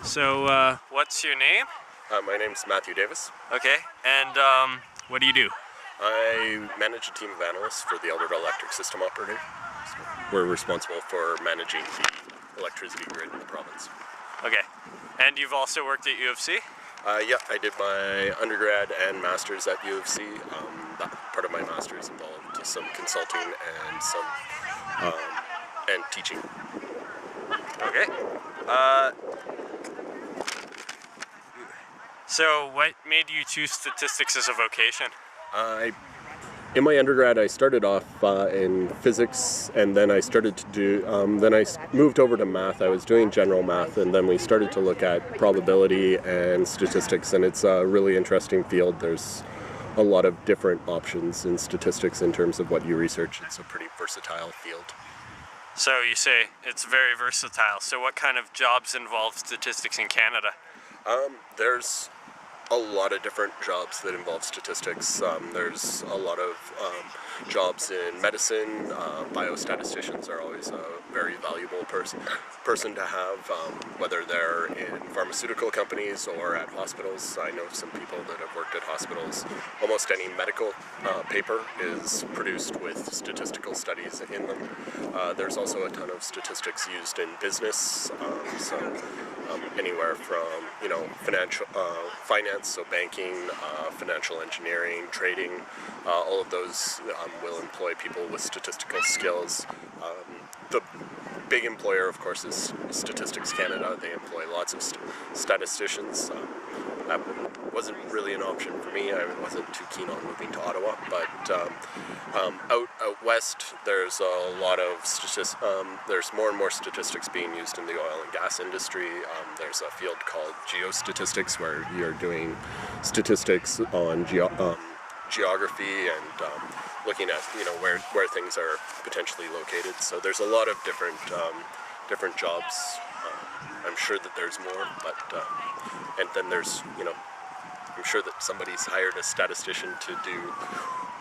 So, what's your name? My name's Matthew Davis. Okay, and what do you do? I manage a team of analysts for the Alberta Electric System Operator. We're responsible for managing the electricity grid in the province. Okay, and you've also worked at U of C? Yeah, I did my undergrad and master's at U of C. That part of my master's involved some consulting and some and teaching. Okay. So what made you choose statistics as a vocation? In my undergrad, I started off in physics, and then I started to do. Then I moved over to math. I was doing general math, and then we started to look at probability and statistics, and it's a really interesting field. There's a lot of different options in statistics in terms of what you research. It's a pretty versatile field. So you say it's very versatile. So what kind of jobs involve statistics in Canada? There's a lot of different jobs that involve statistics. There's a lot of jobs in medicine. Biostatisticians are always a very valuable person to have, whether they're in pharmaceutical companies or at hospitals. I know some people that have worked at hospitals. Almost any medical paper is produced with statistical studies in them. There's also a ton of statistics used in business. Anywhere from finance, so banking, financial engineering, trading, all of those will employ people with statistical skills. The big employer, of course, is Statistics Canada. They employ lots of statisticians. That wasn't really an option for me. I wasn't too keen on moving to Ottawa, but out west, there's a lot of there's more and more statistics being used in the oil and gas industry. There's a field called geostatistics where you're doing statistics on geography and looking at where things are potentially located. So there's a lot of different jobs. I'm sure that there's more, but and then there's I'm sure that somebody's hired a statistician to do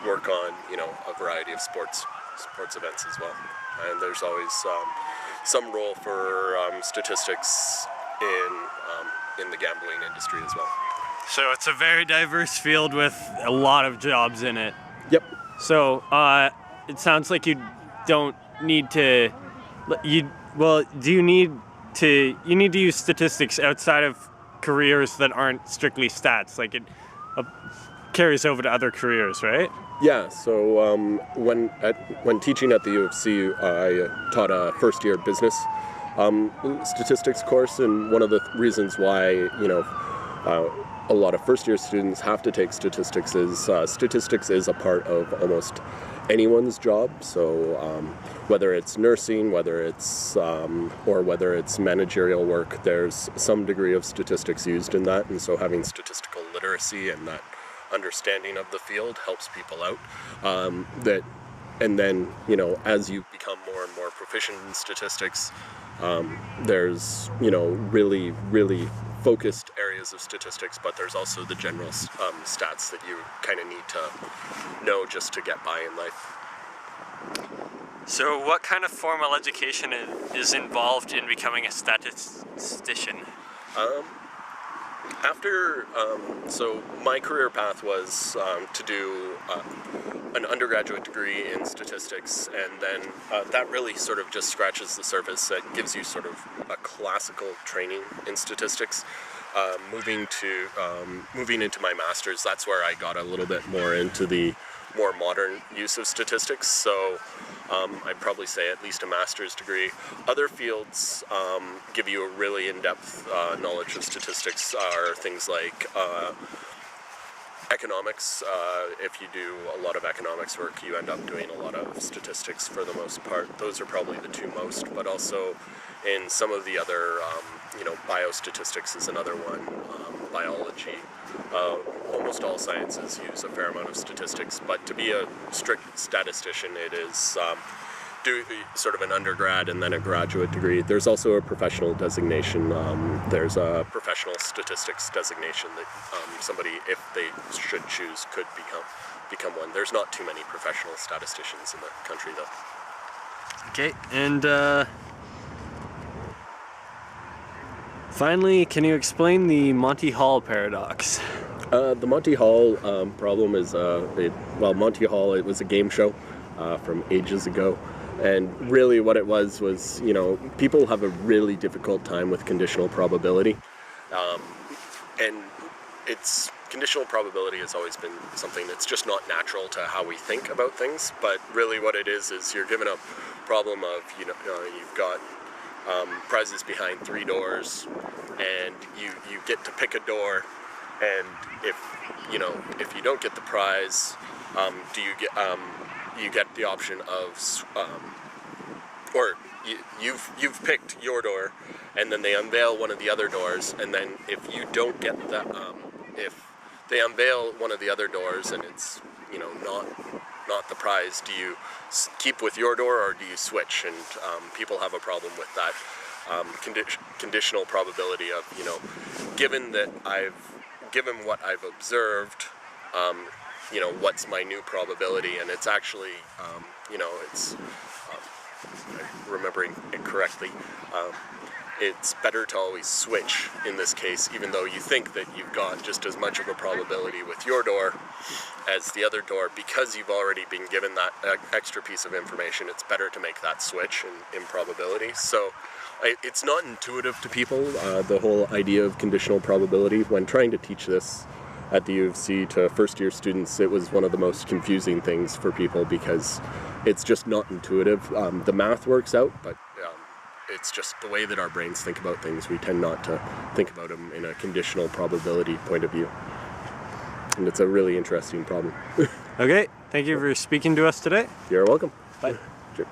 work on a variety of sports events as well. And there's always some role for statistics in the gambling industry as well. So it's a very diverse field with a lot of jobs in it. Yep. So it sounds like you don't need to. Do you need to? You need to use statistics outside of careers that aren't strictly stats. Like it carries over to other careers, right? Yeah. So when teaching at the U of C, I taught a first-year business statistics course, and one of the reasons why a lot of first-year students have to take statistics is statistics is a part of almost anyone's job. So whether it's nursing, whether it's managerial work, there's some degree of statistics used in that, and so having statistical literacy and that understanding of the field helps people out. And then as you become more and more proficient in statistics, there's really focused areas of statistics, but there's also the general stats that you kind of need to know just to get by in life. So what kind of formal education is involved in becoming a statistician? So my career path was to do an undergraduate degree in statistics, and then that really sort of just scratches the surface. It gives you sort of a classical training in statistics. Moving into my master's, that's where I got a little bit more into the more modern use of statistics. So I'd probably say at least a master's degree. Other fields give you a really in-depth knowledge of statistics are things like economics. If you do a lot of economics work, you end up doing a lot of statistics for the most part. Those are probably the two most, but also in some of the other, biostatistics is another one, biology. Almost all sciences use a fair amount of statistics, but to be a strict statistician, it is do sort of an undergrad and then a graduate degree. There's also a professional designation. There's a professional statistics designation that somebody, if they should choose, could become one. There's not too many professional statisticians in the country, though. Okay, and Finally, can you explain the Monty Hall paradox? The Monty Hall problem is, Monty Hall, it was a game show from ages ago. And really what it was, people have a really difficult time with conditional probability. And conditional probability has always been something that's just not natural to how we think about things. But really what it is you're given a problem of, you've got prizes behind 3 doors, and you get to pick a door, and if you don't get the prize, you get the option of you've picked your door, and then they unveil one of the other doors, and then if you don't get that, if they unveil one of the other doors and it's not the prize, do you keep with your door or do you switch? And people have a problem with that conditional probability of, given what I've observed, what's my new probability? And it's actually, it's remembering it correctly, it's better to always switch in this case, even though you think that you've got just as much of a probability with your door as the other door. Because you've already been given that extra piece of information, it's better to make that switch in probability. So it's not intuitive to people, the whole idea of conditional probability. When trying to teach this at the U of C to first-year students, it was one of the most confusing things for people because it's just not intuitive. The math works out, but it's just the way that our brains think about things. We tend not to think about them in a conditional probability point of view. And it's a really interesting problem. Okay, thank you for speaking to us today. You're welcome. Bye. Cheers.